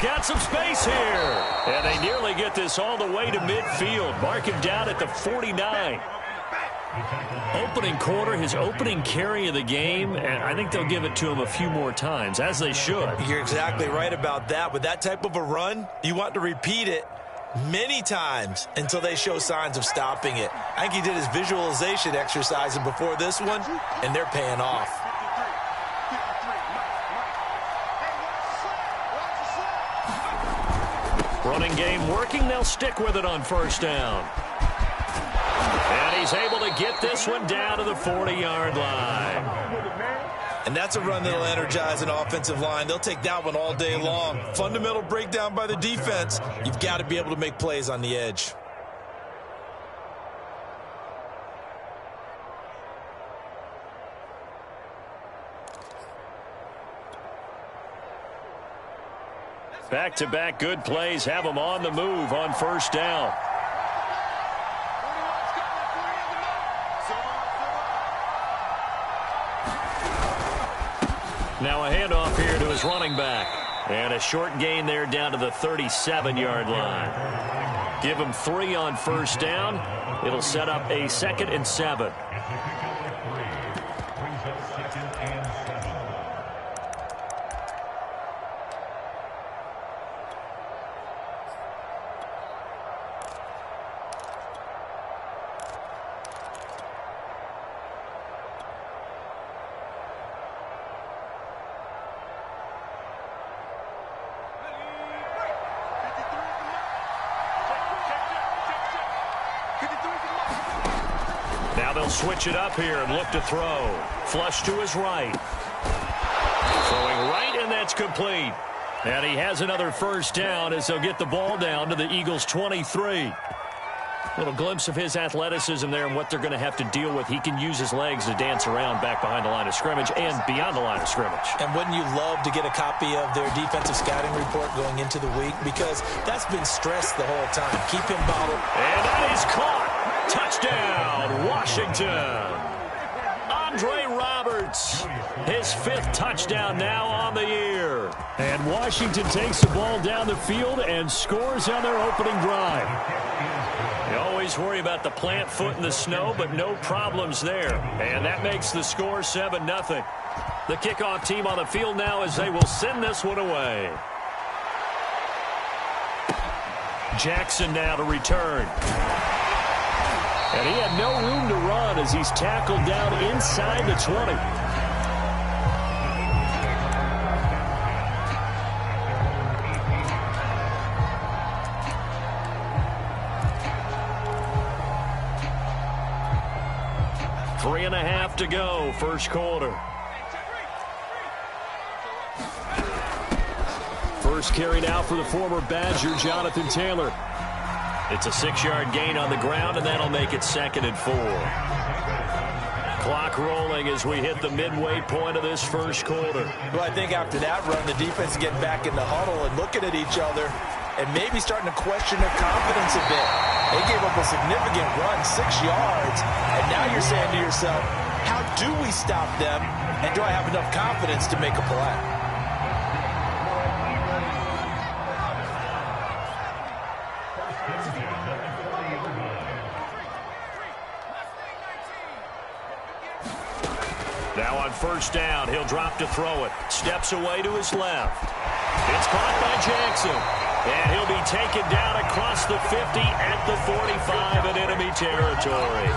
got some space here. And they nearly get this all the way to midfield. Mark him down at the 49. Opening quarter, his opening carry of the game, and I think they'll give it to him a few more times, as they should. You're exactly right about that. With that type of a run, you want to repeat it many times until they show signs of stopping it. I think he did his visualization exercise before this one, and they're paying off. Running game working. They'll stick with it on first down. And he's able to get this one down to the 40-yard line. And that's a run that'll energize an offensive line. They'll take that one all day long. Fundamental breakdown by the defense. You've got to be able to make plays on the edge. Back-to-back good plays have them on the move on first down. Now a handoff here to his running back. And a short gain there down to the 37-yard line. Give him 3 on first down. It'll set up a 2nd and 7. Now they'll switch it up here and look to throw. Flush to his right. Throwing right, and that's complete. And he has another first down as they'll get the ball down to the Eagles' 23. Little glimpse of his athleticism there and what they're going to have to deal with. He can use his legs to dance around back behind the line of scrimmage and beyond the line of scrimmage. And wouldn't you love to get a copy of their defensive scouting report going into the week? Because that's been stressed the whole time. Keep him bottled. And that is caught. Touchdown, Washington. Andre Roberts, his 5th touchdown now on the year. And Washington takes the ball down the field and scores on their opening drive. You always worry about the plant foot in the snow, but no problems there. And that makes the score 7-0. The kickoff team on the field now as they will send this one away. Jackson now to return. And he had no room to run as he's tackled down inside the 20. Three and a half to go, first quarter. First carry now for the former Badger, Jonathan Taylor. It's a 6-yard gain on the ground, and that'll make it 2nd and 4. Clock rolling as we hit the midway point of this first quarter. Well, I think after that run, the defense is getting back in the huddle and looking at each other and maybe starting to question their confidence a bit. They gave up a significant run, 6 yards, and now you're saying to yourself, how do we stop them, and do I have enough confidence to make a play? Now on first down, he'll drop to throw it. Steps away to his left. It's caught by Jackson. And he'll be taken down across the 50 at the 45 in enemy territory.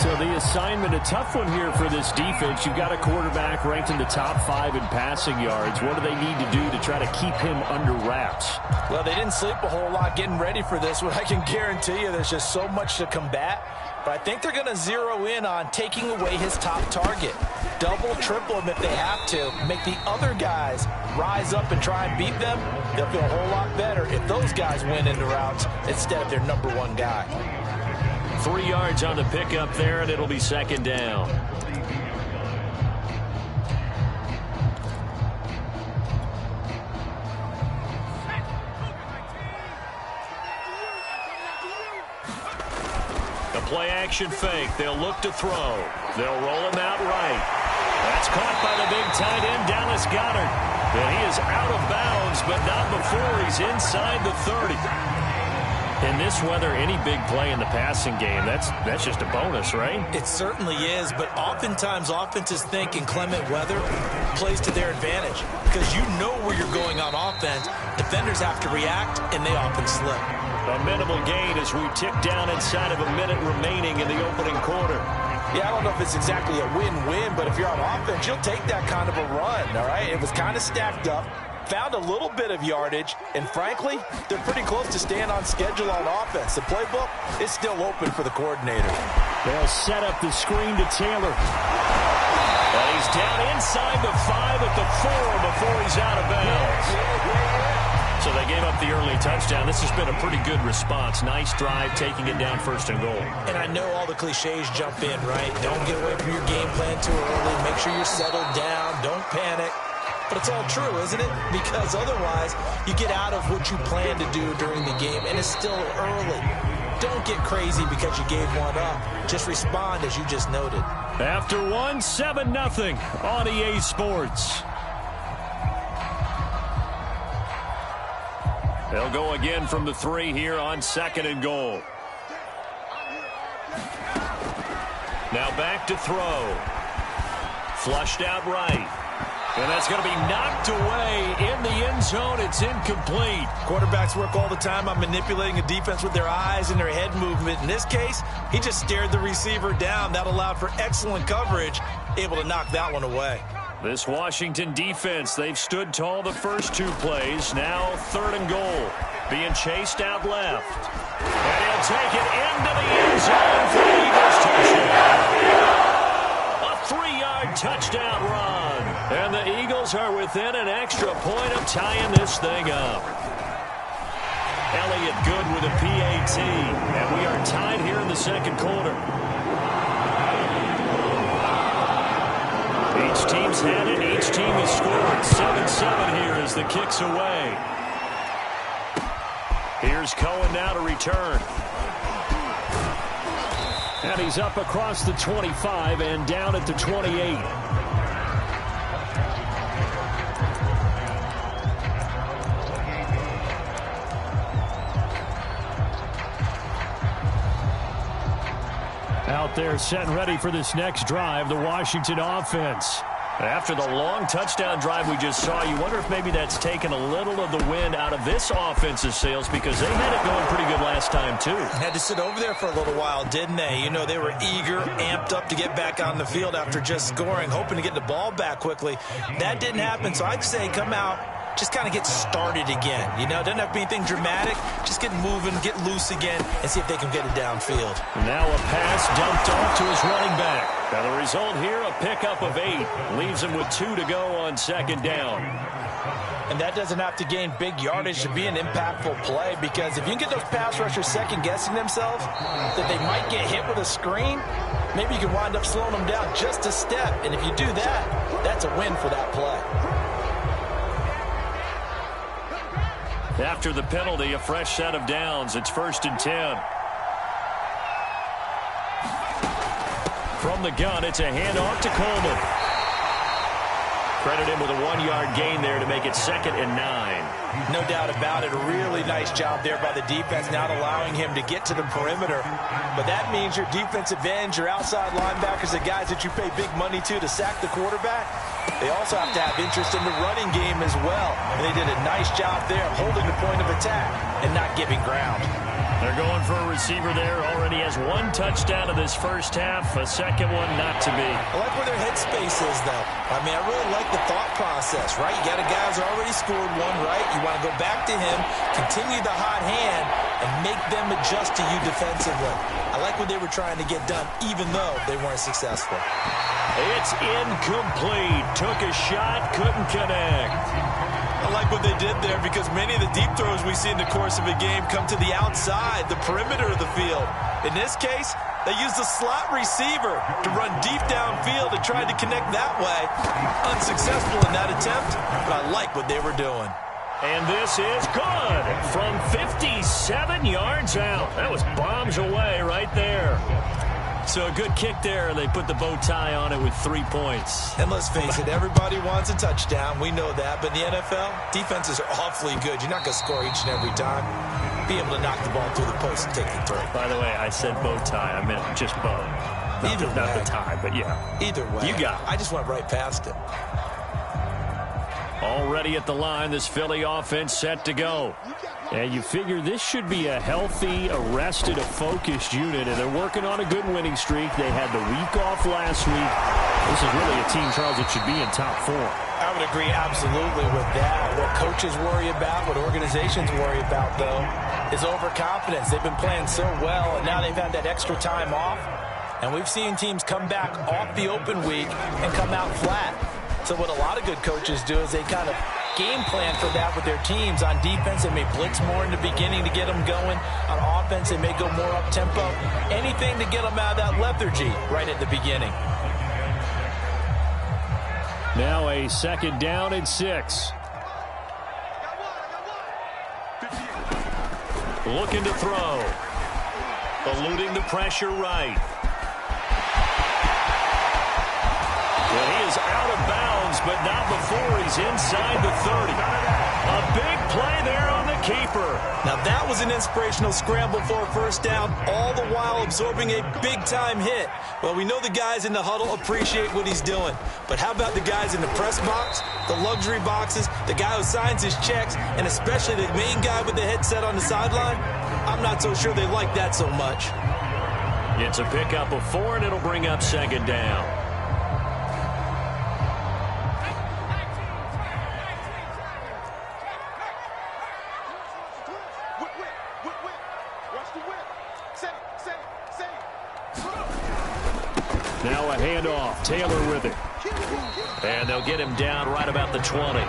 So the assignment, a tough one here for this defense. You've got a quarterback ranked in the top 5 in passing yards. What do they need to do to try to keep him under wraps? Well, they didn't sleep a whole lot getting ready for this one. I can guarantee you there's just so much to combat. But I think they're going to zero in on taking away his top target. Double, triple him if they have to. Make the other guys rise up and try and beat them. They'll feel a whole lot better if those guys win in the routes instead of their number 1 guy. 3 yards on the pickup there, and it'll be 2nd down. The play-action fake. They'll look to throw. They'll roll him out right. That's caught by the big tight end, Dallas Goedert. And he is out of bounds, but not before he's inside the 30. In this weather, any big play in the passing game, that's just a bonus, right? It certainly is, but oftentimes offenses think inclement weather plays to their advantage because you know where you're going on offense. Defenders have to react, and they often slip. A minimal gain as we tick down inside of a minute remaining in the opening quarter. Yeah, I don't know if it's exactly a win-win, but if you're on offense, you'll take that kind of a run, all right? It was kind of stacked up. Found a little bit of yardage, and frankly, they're pretty close to staying on schedule on offense. The playbook is still open for the coordinator. They'll set up the screen to Taylor. And he's down inside the 5 at the 4 before he's out of bounds. So they gave up the early touchdown. This has been a pretty good response. Nice drive, taking it down 1st and goal. And I know all the cliches jump in, right? Don't get away from your game plan too early. Make sure you're settled down. Don't panic. But it's all true, isn't it? Because otherwise, you get out of what you plan to do during the game, and it's still early. Don't get crazy because you gave one up. Just respond as you just noted. After one, 7-0 on EA Sports. They'll go again from the 3 here on 2nd and goal. Now back to throw. Flushed out right. And that's going to be knocked away in the end zone. It's incomplete. Quarterbacks work all the time on manipulating a defense with their eyes and their head movement. In this case, he just stared the receiver down. That allowed for excellent coverage, able to knock that one away. This Washington defense, they've stood tall the first 2 plays. Now 3rd and goal. Being chased out left. And he'll take it into the end zone for the Eagles touchdown. A 3-yard touchdown run. And the Eagles are within an extra point of tying this thing up. Elliott good with a PAT. And we are tied here in the 2nd quarter. Each team's had it. Each team has scored. 7-7 here as the kick's away. Here's Cohen now to return. And he's up across the 25 and down at the 28. Out there set and ready for this next drive, the Washington offense. After the long touchdown drive we just saw, you wonder if maybe that's taken a little of the wind out of this offense's sails because they had it going pretty good last time, too. Had to sit over there for a little while, didn't they? You know, they were eager, amped up to get back on the field after just scoring, hoping to get the ball back quickly. That didn't happen, so I'd say come out, just kind of get started again. You know, doesn't have to be anything dramatic. Just get moving, get loose again, and see if they can get it downfield. Now a pass dumped off to his running back. Now the result here, a pickup of 8. Leaves him with 2 to go on 2nd down. And that doesn't have to gain big yardage to be an impactful play, because if you can get those pass rushers second-guessing themselves, that they might get hit with a screen, maybe you can wind up slowing them down just a step. And if you do that, that's a win for that play. After the penalty, a fresh set of downs. It's 1st and 10. From the gun, it's a handoff to Coleman. Credit him with a 1-yard gain there to make it 2nd and 9. No doubt about it. A really nice job there by the defense, not allowing him to get to the perimeter. But that means your defensive ends, your outside linebackers, the guys that you pay big money to sack the quarterback, they also have to have interest in the running game as well. And they did a nice job there of holding the point of attack and not giving ground. They're going for a receiver there. Already has 1 touchdown of this first half. A second one not to be. I like where their headspace is, though. I mean, I really like the thought process, right? You got a guy who's already scored 1, right? You want to go back to him, continue the hot hand, and make them adjust to you defensively. I like what they were trying to get done, even though they weren't successful. It's incomplete. Took a shot, couldn't connect. I like what they did there because many of the deep throws we see in the course of a game come to the outside, the perimeter of the field. In this case, they used the slot receiver to run deep downfield and tried to connect that way. Unsuccessful in that attempt, but I like what they were doing. And this is good from 57 yards out. That was bombs away right there. So a good kick there. They put the bow tie on it with 3 points. And let's face it, everybody wants a touchdown. We know that. But in the NFL, defenses are awfully good. You're not going to score each and every time. Be able to knock the ball through the post and take the throw. By the way, I said bow tie. I meant just bow. Not the tie, but yeah. Either way. You got it. I just went right past it. Already at the line, this Philly offense set to go. And you figure this should be a healthy, a focused unit, and they're working on a good winning streak. They had the week off last week. This is really a team, Charles, that should be in top 4. I would agree absolutely with that. What coaches worry about, what organizations worry about, though, is overconfidence. They've been playing so well, and now they've had that extra time off. And we've seen teams come back off the open week and come out flat. So what a lot of good coaches do is they kind of game plan for that with their teams. On defense, they may blitz more in the beginning to get them going. On offense, they may go more up-tempo. Anything to get them out of that lethargy right at the beginning. Now a 2nd down and 6. Looking to throw. Eluding the pressure right. Well, he is out of bounds, but not before he's inside the 30. A big play there on the keeper. Now that was an inspirational scramble for a first down, all the while absorbing a big-time hit. Well, we know the guys in the huddle appreciate what he's doing. But how about the guys in the press box, the luxury boxes, the guy who signs his checks, and especially the main guy with the headset on the sideline? I'm not so sure they like that so much. It's a pickup of 4, and it'll bring up 2nd down. Now a handoff. Taylor with it. And they'll get him down right about the 20.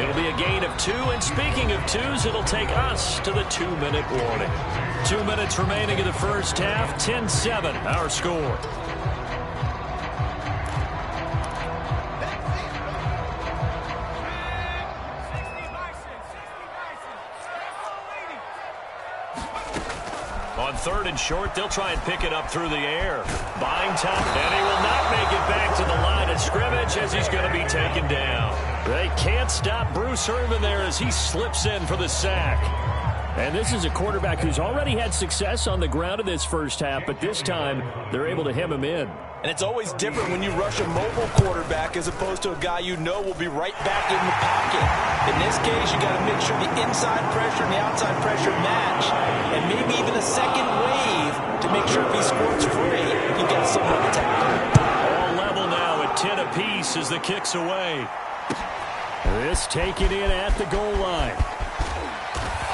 It'll be a gain of 2. And speaking of 2s, it'll take us to the 2-minute warning. 2 minutes remaining in the first half. 10-7, our score. On 3rd and short, they'll try and pick it up through the air. Buying time, and he will not make it back to the line of scrimmage as he's going to be taken down. They can't stop Bruce Irvin there as he slips in for the sack. And this is a quarterback who's already had success on the ground in this first half, but this time they're able to hem him in. And it's always different when you rush a mobile quarterback as opposed to a guy you know will be right back in the pocket. In this case, you got to make sure the inside pressure and the outside pressure match, and maybe even a second wave to make sure if he squirts free, you got someone to tackle. All level now at 10 apiece as the kick's away. This taken in at the goal line.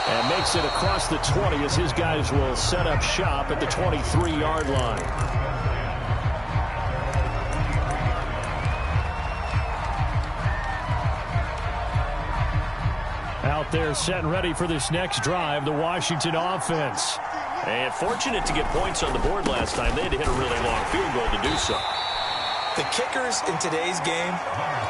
And makes it across the 20 as his guys will set up shop at the 23-yard line. Out there set and ready for this next drive, the Washington offense. And fortunate to get points on the board last time. They had to hit a really long field goal to do so. The kickers in today's game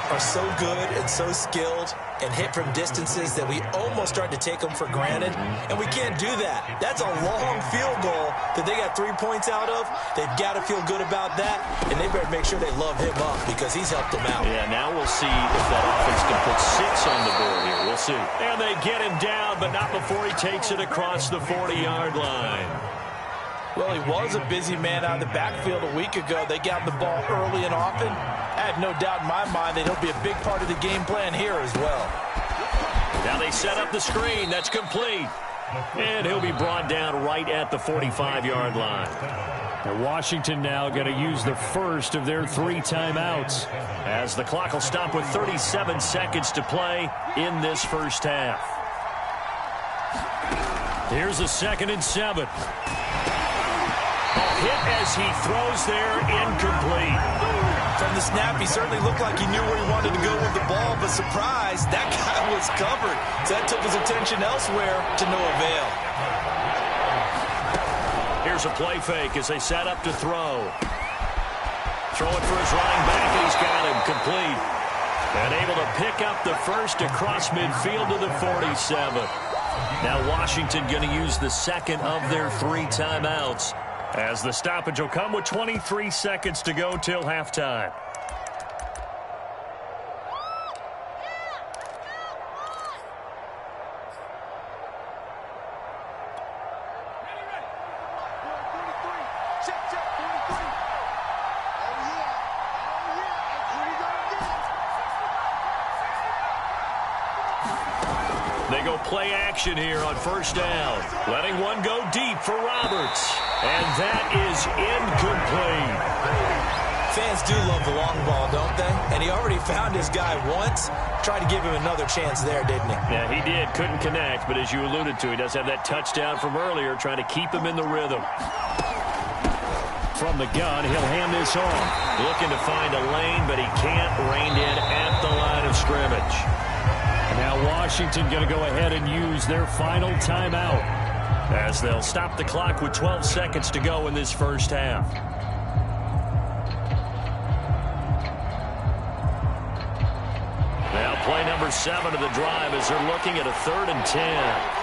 are so good and so skilled and hit from distances that we almost start to take them for granted, and we can't do that. That's a long field goal that they got 3 points out of. They've got to feel good about that, and they better make sure they love him up because he's helped them out. Yeah, now we'll see if that offense can put 6 on the board here. We'll see. And they get him down, but not before he takes it across the 40-yard line. Well, he was a busy man out of the backfield a week ago. They got the ball early and often. I have no doubt in my mind that he'll be a big part of the game plan here as well. Now they set up the screen. That's complete. And he'll be brought down right at the 45-yard line. And Washington now going to use the first of their 3 timeouts as the clock will stop with 37 seconds to play in this first half. Here's a 2nd and 7. Hit as he throws there, incomplete. From the snap, he certainly looked like he knew where he wanted to go with the ball, but surprise, that guy was covered. So that took his attention elsewhere to no avail. Here's a play fake as they set up to throw. Throwing for his running back, and he's got him complete. And able to pick up the first across midfield to the 47. Now Washington going to use the second of their 3 timeouts As the stoppage will come with 23 seconds to go till halftime. They go play action here on first down. Letting one go deep for Roberts. And that is incomplete. Fans do love the long ball, don't they? And he already found his guy once. Tried to give him another chance there, didn't he? Yeah, he did. Couldn't connect, but as you alluded to, he does have that touchdown from earlier, trying to keep him in the rhythm. From the gun, he'll hand this off. Looking to find a lane, but he can't. Reined in at the line of scrimmage. Now Washington going to go ahead and use their final timeout as they'll stop the clock with 12 seconds to go in this first half. Now play number 7 of the drive as they're looking at a 3rd and 10.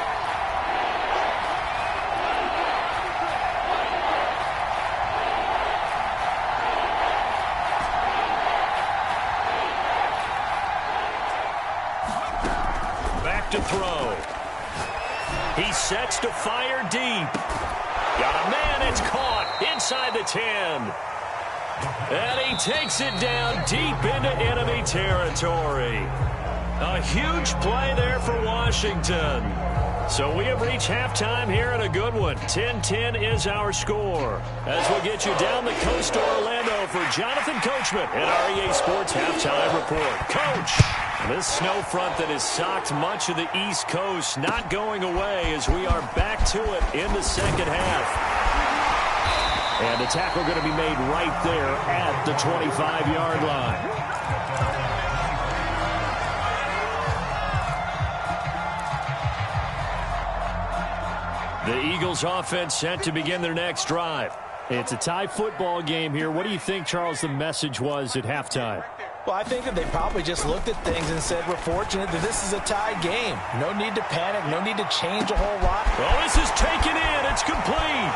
To throw. He sets to fire deep. Got a man, it's caught inside the 10. And he takes it down deep into enemy territory. A huge play there for Washington. So we have reached halftime here in a good one. 10-10 is our score. As we'll get you down the coast to Orlando for Jonathan Coachman at our EA Sports Halftime Report. Coach! This snow front that has socked much of the East Coast not going away as we are back to it in the second half. And the tackle going to be made right there at the 25-yard line. The Eagles offense set to begin their next drive. It's a tie football game here. What do you think, Charles, the message was at halftime? Well, I think that they probably just looked at things and said, we're fortunate that this is a tie game. No need to panic. No need to change a whole lot. Well, this is taken in. It's complete.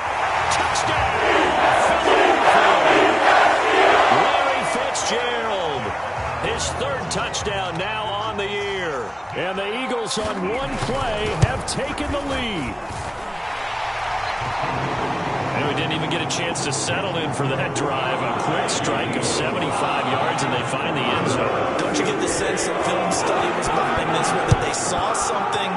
Touchdown. Philadelphia. Larry Fitzgerald. His 3rd touchdown now on the year. And the Eagles on one play have taken the lead. And we didn't even get a chance to settle in for that drive. A quick strike of 75 yards, and they find the end zone. Don't you get the sense that film study was behind this one, that they saw something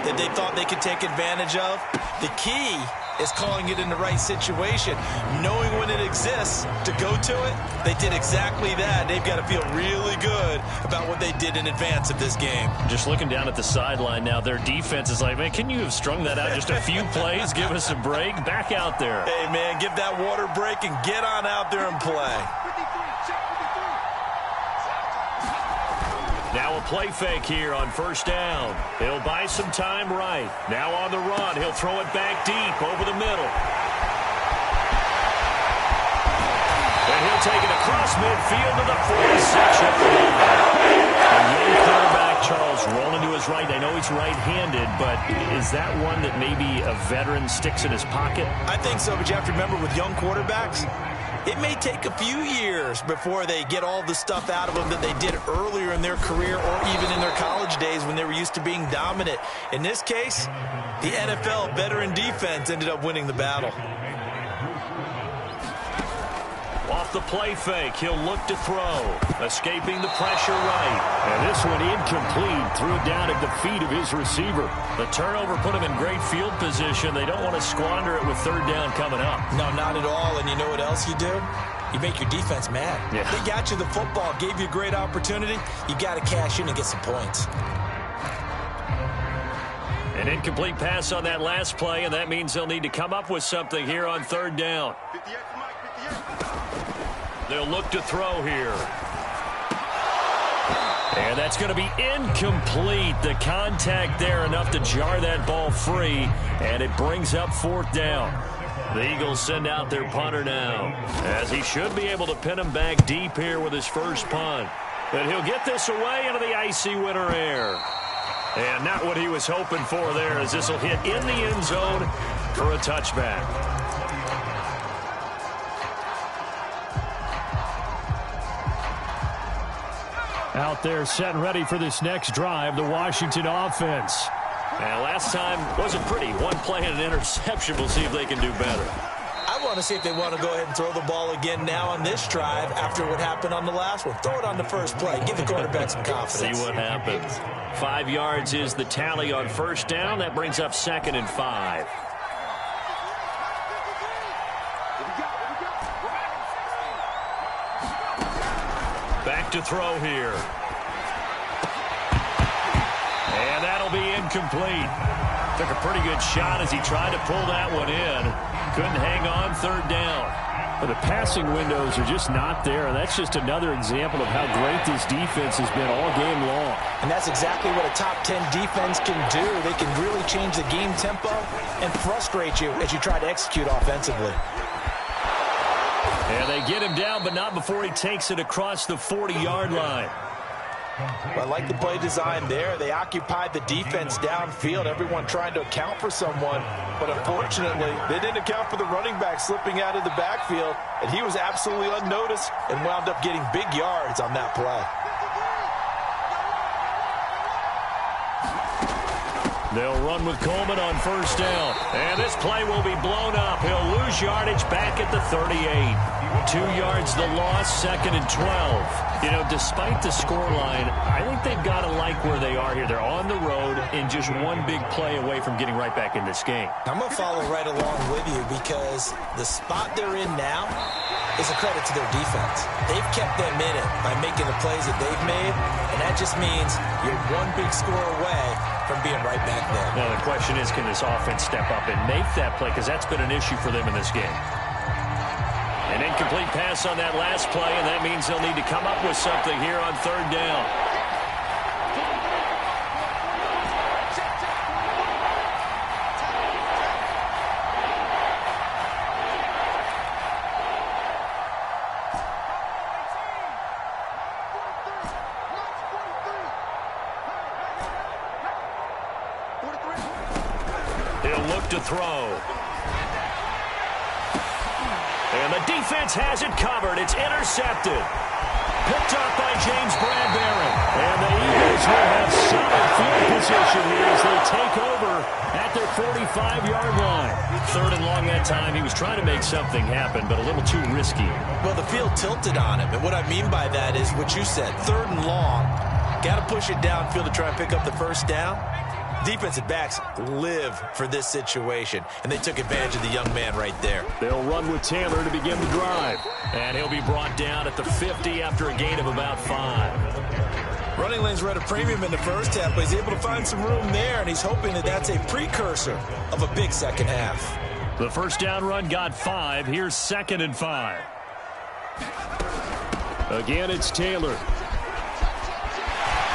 that they thought they could take advantage of? The key is calling it in the right situation, knowing when it exists to go to it. They did exactly that. They've got to feel really good about what they did in advance of this game. Just looking down at the sideline now, their defense is like, man, can you have strung that out just a few plays? Give us a break. Back out there. Hey, man, give that water break and get on out there and play. Now a play fake here on first down. He'll buy some time right. Now on the run, he'll throw it back deep over the middle. And he'll take it across midfield to the 46-yard line. A young quarterback, Charles, rolling to his right. I know he's right-handed, but is that one that maybe a veteran sticks in his pocket? I think so, but you have to remember with young quarterbacks, it may take a few years before they get all the stuff out of them that they did earlier in their career or even in their college days when they were used to being dominant. In this case, the NFL veteran defense ended up winning the battle. Off the play fake, he'll look to throw. Escaping the pressure right. And this one incomplete. Threw it down at the feet of his receiver. The turnover put him in great field position. They don't want to squander it with 3rd down coming up. No, not at all. And you know what else you do? You make your defense mad. Yeah. They got you the football, gave you a great opportunity. You got to cash in and get some points. An incomplete pass on that last play, and that means they'll need to come up with something here on 3rd down. They'll look to throw here. And that's going to be incomplete. The contact there enough to jar that ball free, and it brings up 4th down. The Eagles send out their punter now, as he should be able to pin him back deep here with his first punt. But he'll get this away into the icy winter air. And not what he was hoping for there, as this will hit in the end zone for a touchback. Out there set and ready for this next drive, the Washington offense. And last time wasn't pretty. One play and an interception. We'll see if they can do better. I want to see if they want to go ahead and throw the ball again now on this drive after what happened on the last one. Throw it on the first play. Give the quarterback some confidence. See what happens. 5 yards is the tally on first down. That brings up 2nd and 5. Back to throw here. And that'll be incomplete. Took a pretty good shot as he tried to pull that one in. Couldn't hang on 3rd down. But the passing windows are just not there, and that's just another example of how great this defense has been all game long. And that's exactly what a top 10 defense can do. They can really change the game tempo and frustrate you as you try to execute offensively. And they get him down, but not before he takes it across the 40-yard line. I like the play design there. They occupied the defense downfield, everyone trying to account for someone. But unfortunately, they didn't account for the running back slipping out of the backfield, and he was absolutely unnoticed and wound up getting big yards on that play. They'll run with Coleman on first down. And this play will be blown up. He'll lose yardage back at the 38. 2 yards the loss, 2nd and 12. You know, despite the scoreline, I think they've got to like where they are here. They're on the road and just one big play away from getting right back in this game. I'm going to follow right along with you because the spot they're in now is a credit to their defense. They've kept them in it by making the plays that they've made, and that just means you're one big score away from being right back there. Now, the question is, can this offense step up and make that play? Because that's been an issue for them in this game. An incomplete pass on that last play, and that means they'll need to come up with something here on 3rd down. He'll look to throw. And the defense has it covered. It's intercepted. Picked up by James Bradbury. And the Eagles will have solid field position here as they take over at their 45-yard line. 3rd and long that time. He was trying to make something happen, but a little too risky. Well, the field tilted on him. And what I mean by that is what you said. 3rd and long. Got to push it downfield to try and pick up the first down. Defensive backs live for this situation, and they took advantage of the young man right there. They'll run with Taylor to begin the drive. And he'll be brought down at the 50 after a gain of about 5. Running lanes were at a premium in the first half, but he's able to find some room there, and he's hoping that that's a precursor of a big second half. The first down run got 5. Here's 2nd and 5. Again, it's Taylor.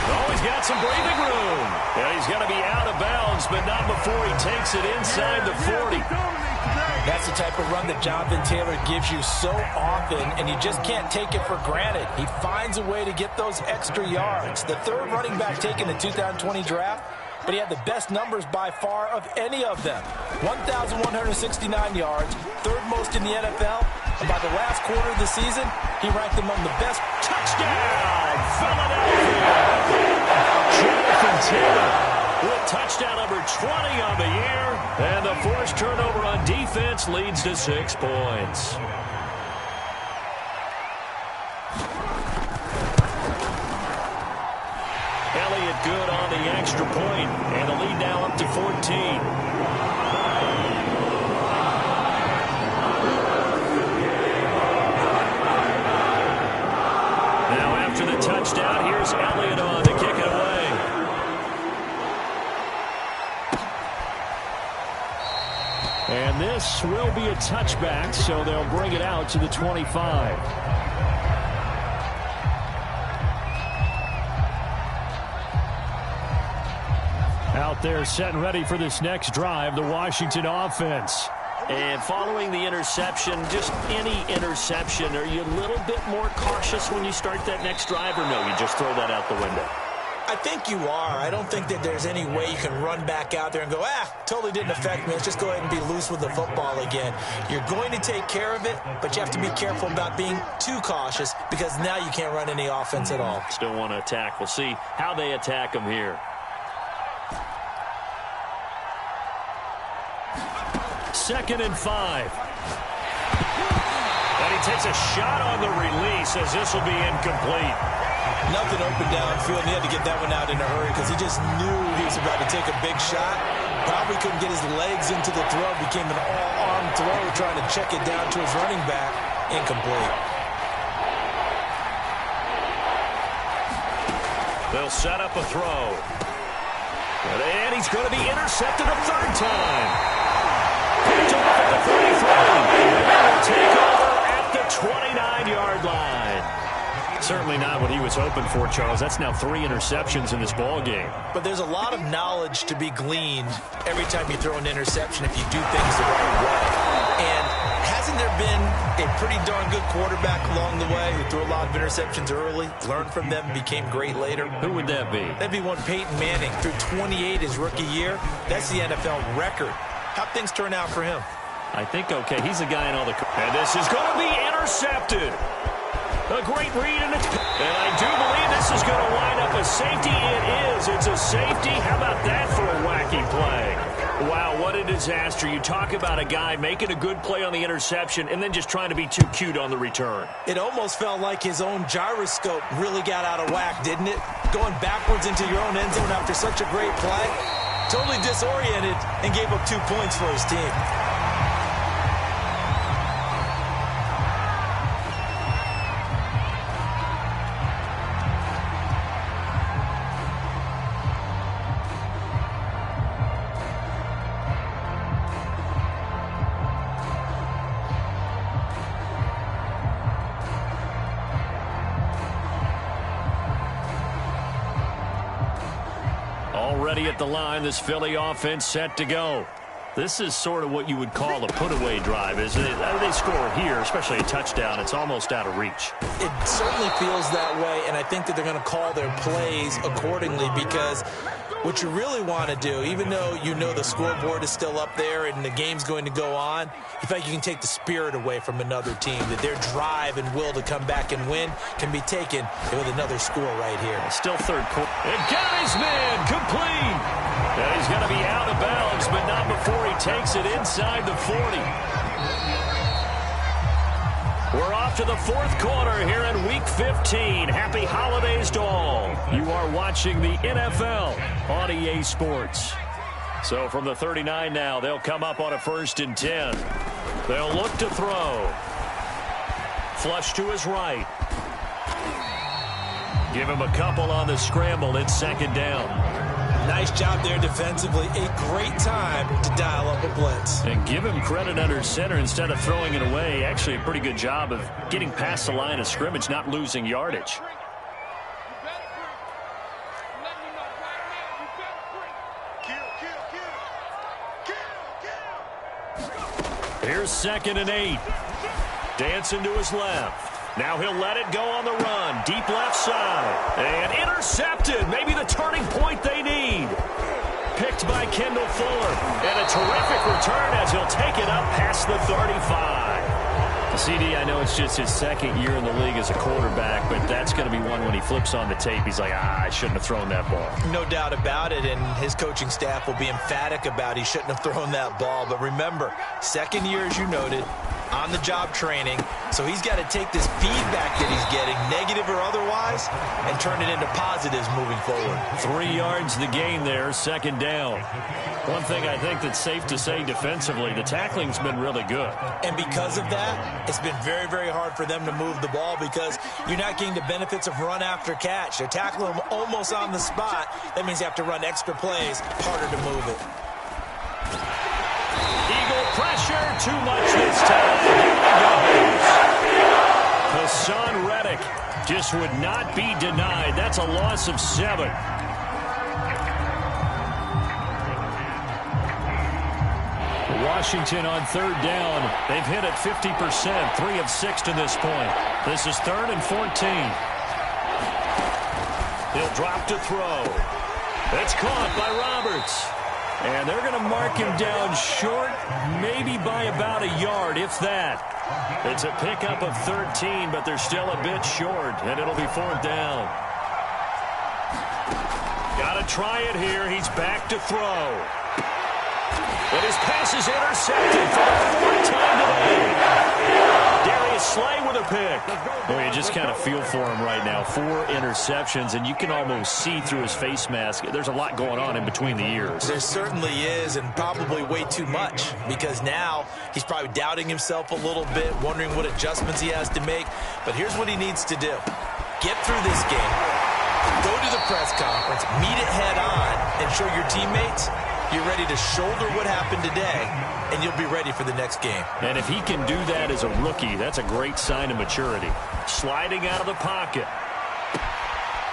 Oh, he's got some breathing room. Yeah, he's going to be out of bounds, but not before he takes it inside the 40. That's the type of run that Jonathan Taylor gives you so often, and you just can't take it for granted. He finds a way to get those extra yards. The 3rd running back taken in the 2020 draft, but he had the best numbers by far of any of them. 1,169 yards, 3rd most in the NFL, and by the last quarter of the season, he ranked among the best. Touchdown, Philadelphia! Jonathan Taylor with touchdown number 20 on the year, and the forced turnover on defense leads to 6 points. Elliott good on the extra point, and the lead now up to 14. Touchdown. Here's Elliott on to kick it away. And this will be a touchback, so they'll bring it out to the 25. Out there set and ready for this next drive, the Washington offense. And following the interception, just any interception, are you a little bit more cautious when you start that next drive, or no, you just throw that out the window? I think you are. I don't think that there's any way you can run back out there and go, totally didn't affect me. Let's just go ahead and be loose with the football again. You're going to take care of it, but you have to be careful about being too cautious because now you can't run any offense at all. Still want to attack. We'll see how they attack him here. 2nd and 5. And he takes a shot on the release as this will be incomplete. Nothing open downfield. He had to get that one out in a hurry because he just knew he was about to take a big shot. Probably couldn't get his legs into the throw. Became an all-arm throw trying to check it down to his running back. Incomplete. They'll set up a throw. And he's going to be intercepted a 3rd time. Picked off at the 33. And will take over at the 29-yard line. Certainly not what he was hoping for, Charles. That's now 3 interceptions in this ball game. But there's a lot of knowledge to be gleaned every time you throw an interception if you do things the right way. And hasn't there been a pretty darn good quarterback along the way who threw a lot of interceptions early, learned from them, became great later? Who would that be? That'd be one Peyton Manning. Threw 28 his rookie year. That's the NFL record. How'd things turn out for him? I think okay. He's the guy in all the... And this is going to be intercepted. A great read, and I do believe this is going to wind up a safety. It is. It's a safety. How about that for a wacky play? Wow, what a disaster. You talk about a guy making a good play on the interception and then just trying to be too cute on the return. It almost felt like his own gyroscope really got out of whack, didn't it? Going backwards into your own end zone after such a great play. Totally disoriented and gave up 2 points for his team. Already at the line, this Philly offense set to go. This is sort of what you would call a put-away drive, isn't it? They score here, especially a touchdown. It's almost out of reach. It certainly feels that way, and I think that they're going to call their plays accordingly because what you really want to do, even though you know the scoreboard is still up there and the game's going to go on, you feel like you can take the spirit away from another team, that their drive and will to come back and win can be taken with another score right here. Still 3rd quarter. And got his man complete. And he's going to be out of bounds, but not before he takes it inside the 40. We're off to the 4th quarter here in Week 15. Happy holidays to all. You are watching the NFL on EA Sports. So from the 39 now, they'll come up on a 1st and 10. They'll look to throw. Flush to his right. Give him a couple on the scramble. It's 2nd down. Nice job there defensively. A great time to dial up a blitz. And give him credit under center instead of throwing it away. Actually, a pretty good job of getting past the line of scrimmage, not losing yardage. Here's 2nd and 8. Dancing to his left. Now he'll let it go on the run. Deep left side. And intercepted. Maybe the turning point they need. Picked by Kendall Fuller. And a terrific return as he'll take it up past the 35. CD, I know it's just his 2nd year in the league as a quarterback, but that's going to be one when he flips on the tape. He's like, I shouldn't have thrown that ball. No doubt about it, and his coaching staff will be emphatic about he shouldn't have thrown that ball. But remember, 2nd year, as you noted, on-the-job training, so he's got to take this feedback that he's getting, negative or otherwise, and turn it into positives moving forward. 3 yards the gain there, 2nd down. One thing I think that's safe to say defensively, the tackling's been really good. And because of that, it's been very, very hard for them to move the ball because you're not getting the benefits of run after catch. They're tackling them almost on the spot. That means you have to run extra plays, harder to move it. Eagle pressure, too much this time. Here he goes. Hassan Reddick just would not be denied. That's a loss of 7. Washington on 3rd down. They've hit it 50%, 3 of 6 to this point. This is 3rd and 14. He'll drop to throw. It's caught by Roberts. And they're going to mark him down short, maybe by about a yard, if that. It's a pickup of 13, but they're still a bit short, and it'll be 4th down. Got to try it here. He's back to throw. But his pass is intercepted for the 4th time today. Darius Slay with a pick. Well, you just kind of feel for him right now. 4 interceptions, and you can almost see through his face mask. There's a lot going on in between the ears. There certainly is, and probably way too much, because now he's probably doubting himself a little bit, wondering what adjustments he has to make. But here's what he needs to do. Get through this game, go to the press conference, meet it head on, and show your teammates you're ready to shoulder what happened today, and you'll be ready for the next game. And if he can do that as a rookie, that's a great sign of maturity. Sliding out of the pocket.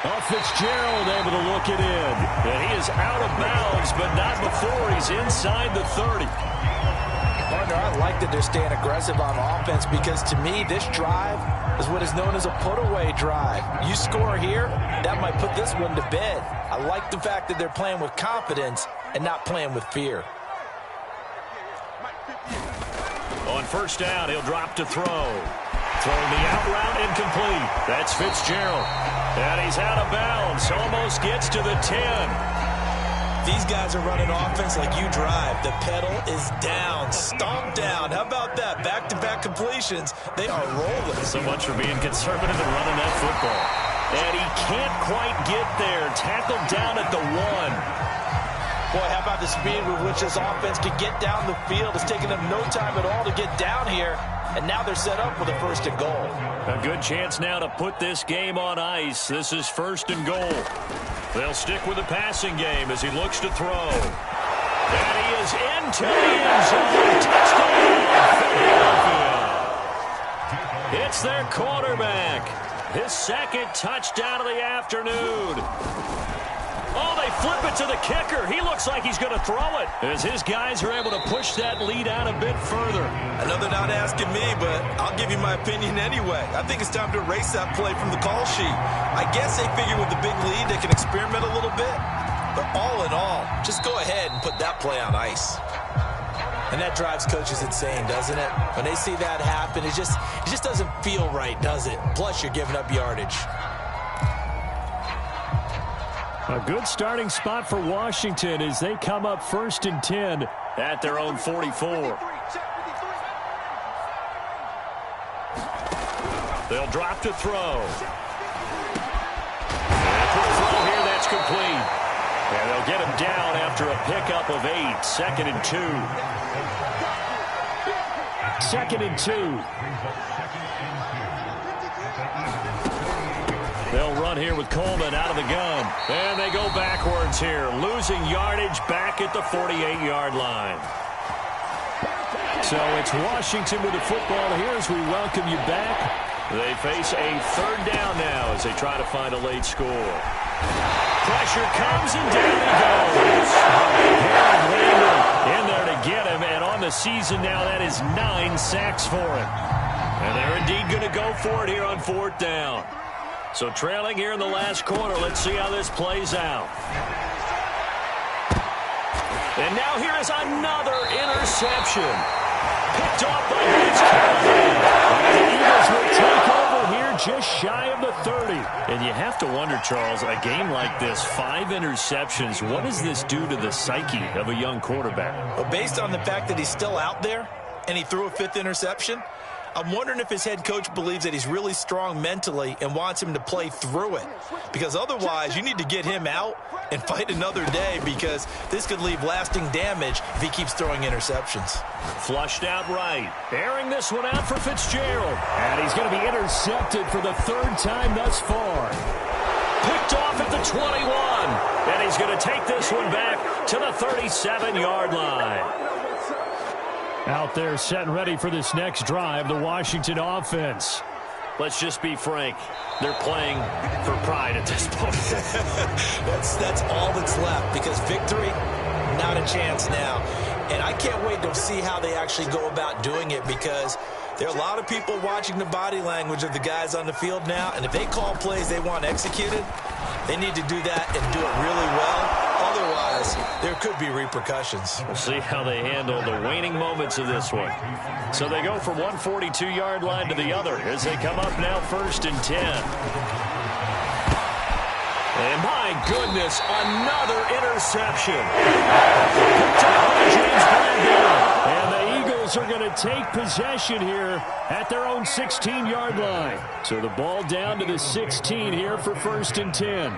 Oh, Fitzgerald able to look it in. And he is out of bounds, but not before he's inside the 30. Partner, I like that they're staying aggressive on offense because, to me, this drive is what is known as a put-away drive. You score here, that might put this one to bed. I like the fact that they're playing with confidence and not playing with fear. On 1st down, he'll drop to throw. Throwing the out route incomplete. That's Fitzgerald. And he's out of bounds. Almost gets to the 10. These guys are running offense like you drive. The pedal is down, stomped down. How about that? Back-to-back completions. They are rolling. So much for being conservative and running that football. And he can't quite get there. Tackled down at the 1. Boy, how about the speed with which this offense can get down the field? It's taken them no time at all to get down here, and now they're set up with a 1st and goal. A good chance now to put this game on ice. This is 1st and goal. They'll stick with the passing game as he looks to throw. And he is into the end zone. Touchdown, Philadelphia. It's their quarterback. His 2nd touchdown of the afternoon. Oh, they flip it to the kicker. He looks like he's going to throw it as his guys are able to push that lead out a bit further. I know they're not asking me, but I'll give you my opinion anyway. I think it's time to erase that play from the call sheet. I guess they figure with the big lead they can experiment a little bit. But all in all, just go ahead and put that play on ice. And that drives coaches insane, doesn't it? When they see that happen, it just doesn't feel right, does it? Plus, you're giving up yardage. A good starting spot for Washington as they come up 1st and 10 at their own 44. They'll drop to throw. And for a throw here, that's complete. And they'll get him down after a pickup of 8. 2nd and 2. 2nd and 2. They'll run here with Coleman out of the gun. And they go backwards here, losing yardage back at the 48-yard line. So it's Washington with the football here as we welcome you back. They face a 3rd down now as they try to find a late score. Pressure comes and down he goes. Harold Landon in there to get him, and on the season now that is 9 sacks for him. And they're indeed going to go for it here on 4th down. So trailing here in the last quarter. Let's see how this plays out. And now here is another interception. Picked off by Vince Callahan. And the Eagles will take over here just shy of the 30. And you have to wonder, Charles, a game like this, 5 interceptions, what does this do to the psyche of a young quarterback? Well, based on the fact that he's still out there and he threw a 5th interception, I'm wondering if his head coach believes that he's really strong mentally and wants him to play through it. Because otherwise, you need to get him out and fight another day, because this could leave lasting damage if he keeps throwing interceptions. Flushed out right. Airing this one out for Fitzgerald. And he's going to be intercepted for the 3rd time thus far. Picked off at the 21. And he's going to take this one back to the 37-yard line. Out there set and ready for this next drive, the Washington offense. Let's just be frank. They're playing for pride at this point. That's all that's left, because victory, not a chance now. And I can't wait to see how they actually go about doing it, because There are a lot of people watching the body language of the guys on the field now, and if they call plays they want executed, they need to do that and do it really well. Otherwise, there could be repercussions. We'll see how they handle the waning moments of this one. So they go from 142-yard line to the other as they come up now 1st and 10. And my goodness, another interception. James Bradbury. And the Eagles are going to take possession here at their own 16-yard line. So the ball down to the 16 here for 1st and 10.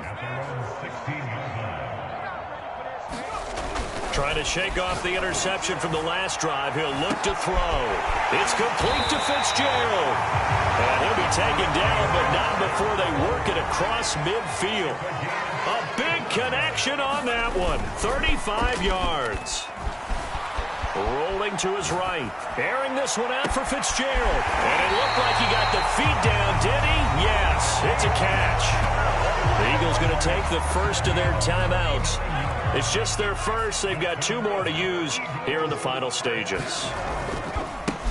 Trying to shake off the interception from the last drive. He'll look to throw. It's complete to Fitzgerald. And he'll be taken down, but not before they work it across midfield. A big connection on that one. 35 yards. Rolling to his right. Airing this one out for Fitzgerald. And it looked like he got the feet down, did he? Yes, it's a catch. The Eagles going to take the first of their timeouts. It's just their first. They've got 2 more to use here in the final stages.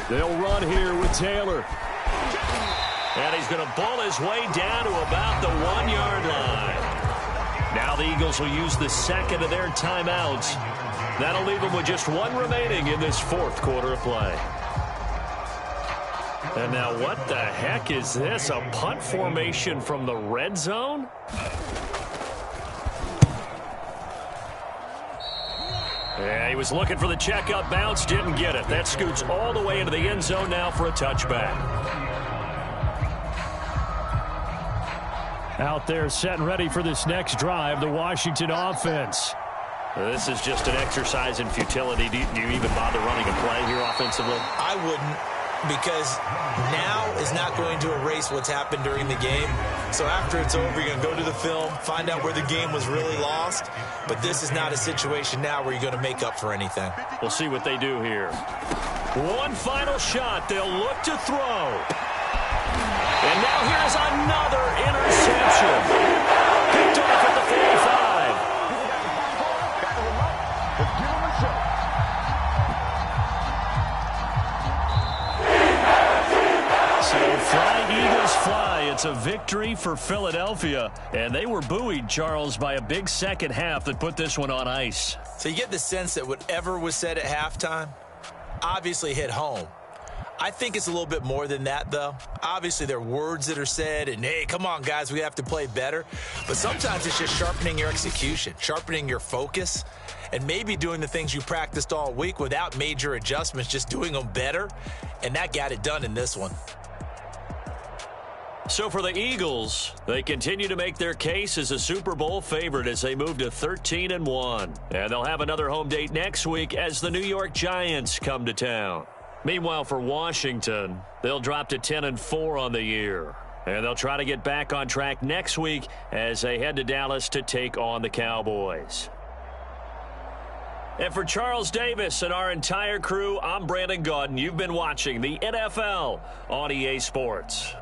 They'll run here with Taylor. And he's going to bull his way down to about the 1-yard line. Now the Eagles will use the second of their timeouts. That'll leave them with just 1 remaining in this 4th quarter of play. And now what the heck is this? A punt formation from the red zone? Yeah, he was looking for the checkup bounce, didn't get it. That scoots all the way into the end zone now for a touchback. Out there set and ready for this next drive, the Washington offense. This is just an exercise in futility. Do you even bother running a play here offensively? I wouldn't, because now is not going to erase what's happened during the game. So after it's over, you're going to go to the film, find out where the game was really lost. But this is not a situation now where you're going to make up for anything. We'll see what they do here. One final shot. They'll look to throw. And now here's another interception. Picked off at the 45. So fly, Eagles fly. It's a victory for Philadelphia. And they were buoyed, Charles, by a big second half that put this one on ice. So you get the sense that whatever was said at halftime obviously hit home. I think it's a little bit more than that, though. Obviously, there are words that are said, and, hey, come on, guys, we have to play better. But sometimes it's just sharpening your execution, sharpening your focus, and maybe doing the things you practiced all week without major adjustments, just doing them better. And that got it done in this one. So for the Eagles, they continue to make their case as a Super Bowl favorite as they move to 13-1. And they'll have another home date next week as the New York Giants come to town. Meanwhile, for Washington, they'll drop to 10-4 on the year. And they'll try to get back on track next week as they head to Dallas to take on the Cowboys. And for Charles Davis and our entire crew, I'm Brandon Gaudin. You've been watching the NFL on EA Sports.